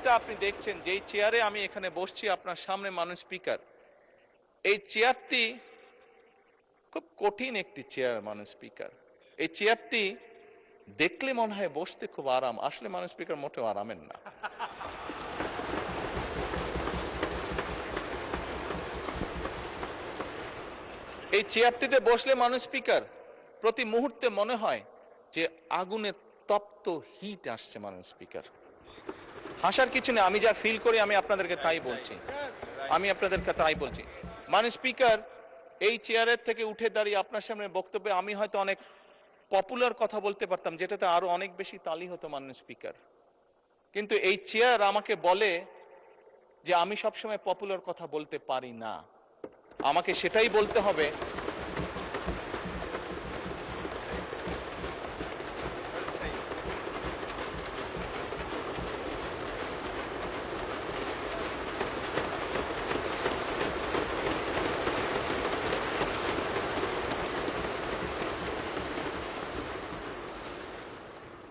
চেয়ারটা আপনি দেখছেন, যেই চেয়ারে আমি এখানে বসছি আপনার সামনে মাননীয় স্পিকার, এই চেয়ারটি খুব কঠিন একটি চেয়ার মাননীয় স্পিকার। এই চেয়ারটি দেখলে মনে হয় বসতে খুব আরাম, আসলে মাননীয় স্পিকার মোটেও আরামের না। এই চেয়ারটিতে বসলে মাননীয় স্পিকার প্রতি মুহূর্তে মনে হয় যে আগুনে তপ্ত হিট আসছে মাননীয় স্পিকার। হাসার কিছু নেই, আমি যা ফিল করি আমি আপনাদেরকে তাই বলছি, মাননীয় স্পিকার এই চেয়ারের থেকে উঠে দাঁড়িয়ে আপনার সামনে বক্তব্যে আমি হয়তো অনেক পপুলার কথা বলতে পারতাম, যেটাতে আরো অনেক বেশি তালি হতো মাননীয় স্পিকার, কিন্তু এই চেয়ার আমাকে বলে যে আমি সবসময় পপুলার কথা বলতে পারি না, আমাকে সেটাই বলতে হবে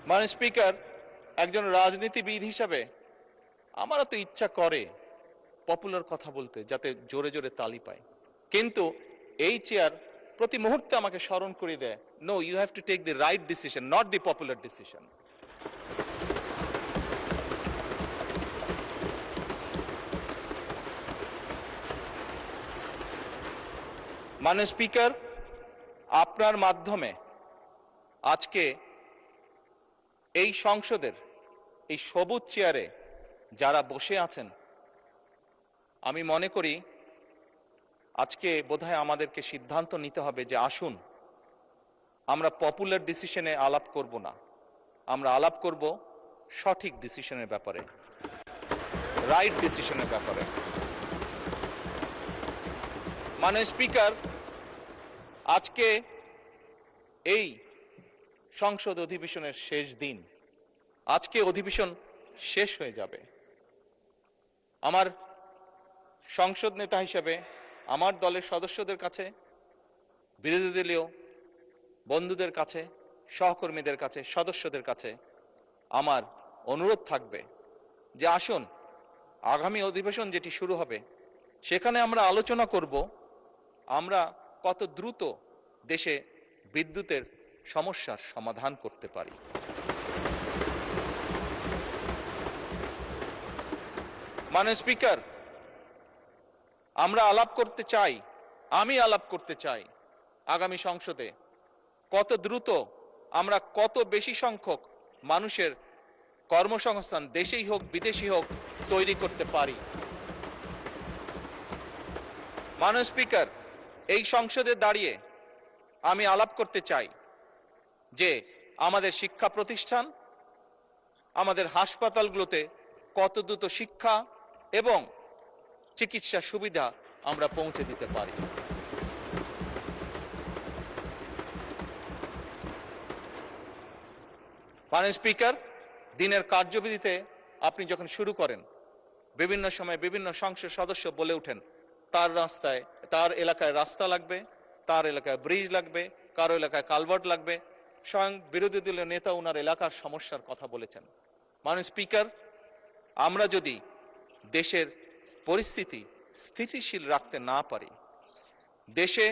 মাননীয় স্পিকার। একজন রাজনীতিবিদ হিসাবে আমারও তো ইচ্ছা করে পপুলার কথা বলতে, যাতে জোরে জোরে তালি পায়, কিন্তু এই চেয়ার প্রতি মুহূর্তে আমাকে স্মরণ করে দেয়, no, you have to take the right decision, not the popular decision. মাননীয় স্পিকার, আপনার মাধ্যমে আজকে এই সংসদের এই সবুজ চেয়ারে যারা বসে আছেন, আমি মনে করি আজকে বোধহয় আমাদেরকে সিদ্ধান্ত নিতে হবে যে আসুন আমরা পপুলার ডিসিশনে আলাপ করব না, আমরা আলাপ করব সঠিক ডিসিশনের ব্যাপারে, রাইট ডিসিশনের ব্যাপারে। মাননীয় স্পিকার, আজকে এই সংসদ অধিবেশনের শেষ দিন, আজকে অধিবেশন শেষ হয়ে যাবে। আমার সংসদ নেতা হিসেবে আমার দলের সদস্যদের কাছে, বিরোধী দলীয় বন্ধুদের কাছে, সহকর্মীদের কাছে, সদস্যদের কাছে আমার অনুরোধ থাকবে যে আসুন আগামী অধিবেশন যেটি শুরু হবে সেখানে আমরা আলোচনা করব আমরা কত দ্রুত দেশে বিদ্যুতের সমস্যার সমাধান করতে পারি। মাননীয় স্পিকার, আমরা আলাপ করতে চাই, আমি আলাপ করতে চাই আগামী সংসদে কত দ্রুত আমরা কত বেশি সংখ্যক মানুষের কর্মসংস্থান, দেশেই হোক বিদেশি হোক, তৈরি করতে পারি। মাননীয় স্পিকার, এই সংসদে দাঁড়িয়ে আমি আলাপ করতে চাই যে আমাদের শিক্ষা প্রতিষ্ঠান, আমাদের হাসপাতালগুলোতে কত দ্রুত শিক্ষা এবং চিকিৎসা সুবিধা আমরা পৌঁছে দিতে পারি। মাননীয় স্পিকার, দিনের কার্যবিধিতে আপনি যখন শুরু করেন, বিভিন্ন সময় বিভিন্ন সংসদ সদস্য বলে ওঠেন তার এলাকায় রাস্তা লাগবে, তার এলাকায় ব্রিজ লাগবে, কারো এলাকায় কালভার্ট লাগবে। স্বয়ং বিরোধী দলীয় নেতা ওনার এলাকার সমস্যার কথা বলেছেন। মাননীয় স্পিকার, আমরা যদি দেশের পরিস্থিতি স্থিতিশীল রাখতে না পারি, দেশে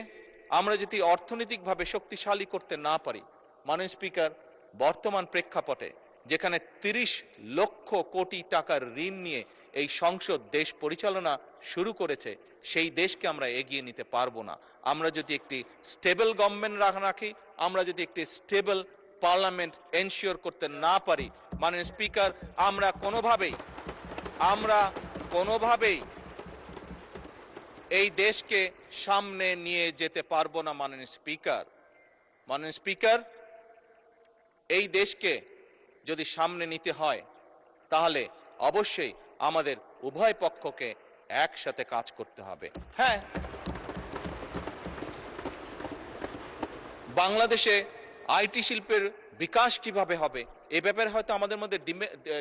আমরা যদি অর্থনৈতিকভাবে শক্তিশালী করতে না পারি, মাননীয় স্পিকার, বর্তমান প্রেক্ষাপটে যেখানে 30 লক্ষ কোটি টাকার ঋণ নিয়ে এই সংসদ দেশ পরিচালনা শুরু করেছে, সেই দেশকে আমরা এগিয়ে নিতে পারবো না। আমরা যদি একটি স্টেবল গভর্নমেন্ট রাখি, আমরা যদি একটি স্টেবল পার্লামেন্ট এনশিওর করতে না পারি, মাননীয় স্পিকার, আমরা কোনোভাবেই এই দেশকে সামনে নিয়ে যেতে পারবো না। মাননীয় স্পিকার, এই দেশকে যদি সামনে নিতে হয় তাহলে অবশ্যই আমাদের উভয় পক্ষকে একসাথে কাজ করতে হবে। হ্যাঁ, বাংলাদেশে আইটি শিল্পের বিকাশ কিভাবে হবে এ ব্যাপারে হয়তো আমাদের মধ্যে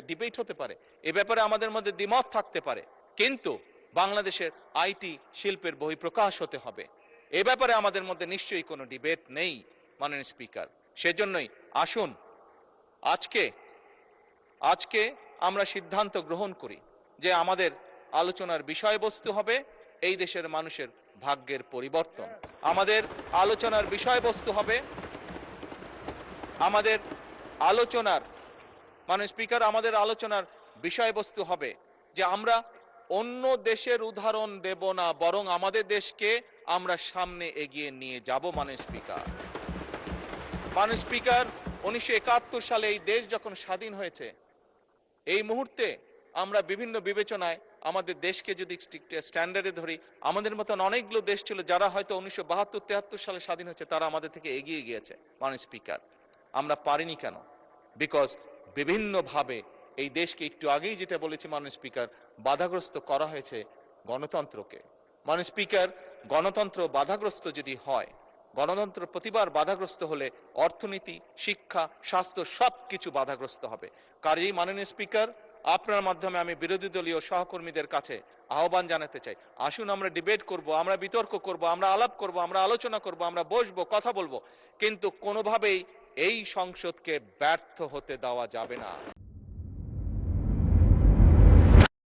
ডিবেট হতে পারে, এ ব্যাপারে আমাদের মধ্যে দ্বিমত থাকতে পারে, কিন্তু বাংলাদেশের আইটি শিল্পের বহিঃপ্রকাশ হতে হবে, এ ব্যাপারে আমাদের মধ্যে নিশ্চয়ই কোনো ডিবেট নেই। মাননীয় স্পিকার, সেজন্যই আসুন আজকে আমরা সিদ্ধান্ত গ্রহণ করি যে আমাদের আলোচনার বিষয়বস্তু হবে এই দেশের মানুষের ভাগ্যের পরিবর্তন। আমাদের আলোচনার বিষয়বস্তু হবে আমাদের আলোচনার স্পিকার, আমাদের আলোচনার বিষয়বস্তু হবে যে আমরা অন্য দেশের উদাহরণ দেব না, বরং আমাদের দেশকে আমরা সামনে এগিয়ে নিয়ে যাব। স্পিকার 1971 সালে এই দেশ যখন স্বাধীন হয়েছে, এই মুহূর্তে আমরা বিভিন্ন বিবেচনায় আমাদের দেশকে যদি স্ট্যান্ডার্ডে ধরি, আমাদের মতন অনেকগুলো দেশ ছিল যারা হয়তো 1972-73 সালে স্বাধীন হয়েছে, তারা আমাদের থেকে এগিয়ে গিয়েছে। স্পিকার, আমরা পারিনি কেন? বিকজ বিভিন্নভাবে এই দেশকে, একটু আগেই যেটা বলেছি স্পিকার, বাধাগ্রস্ত করা হয়েছে গণতন্ত্রকে। স্পিকার, গণতন্ত্র বাধাগ্রস্ত যদি হয়, গণতন্ত্র প্রতিবার বাধাগ্রস্ত হলে অর্থনীতি, শিক্ষা, স্বাস্থ্য সবকিছু বাধাগ্রস্ত হবে। কাজেই মাননীয় স্পিকার, আপনার মাধ্যমে আমি বিরোধী দলীয় সহকর্মীদের কাছে আহ্বান জানাতে চাই, আসুন আমরা ডিবেট করব, আমরা বিতর্ক করব, আমরা আলাপ করব, আমরা আলোচনা করব, আমরা বসবো, কথা বলবো, কিন্তু কোনোভাবেই এই সংসদকে ব্যর্থ হতে দেওয়া যাবে না।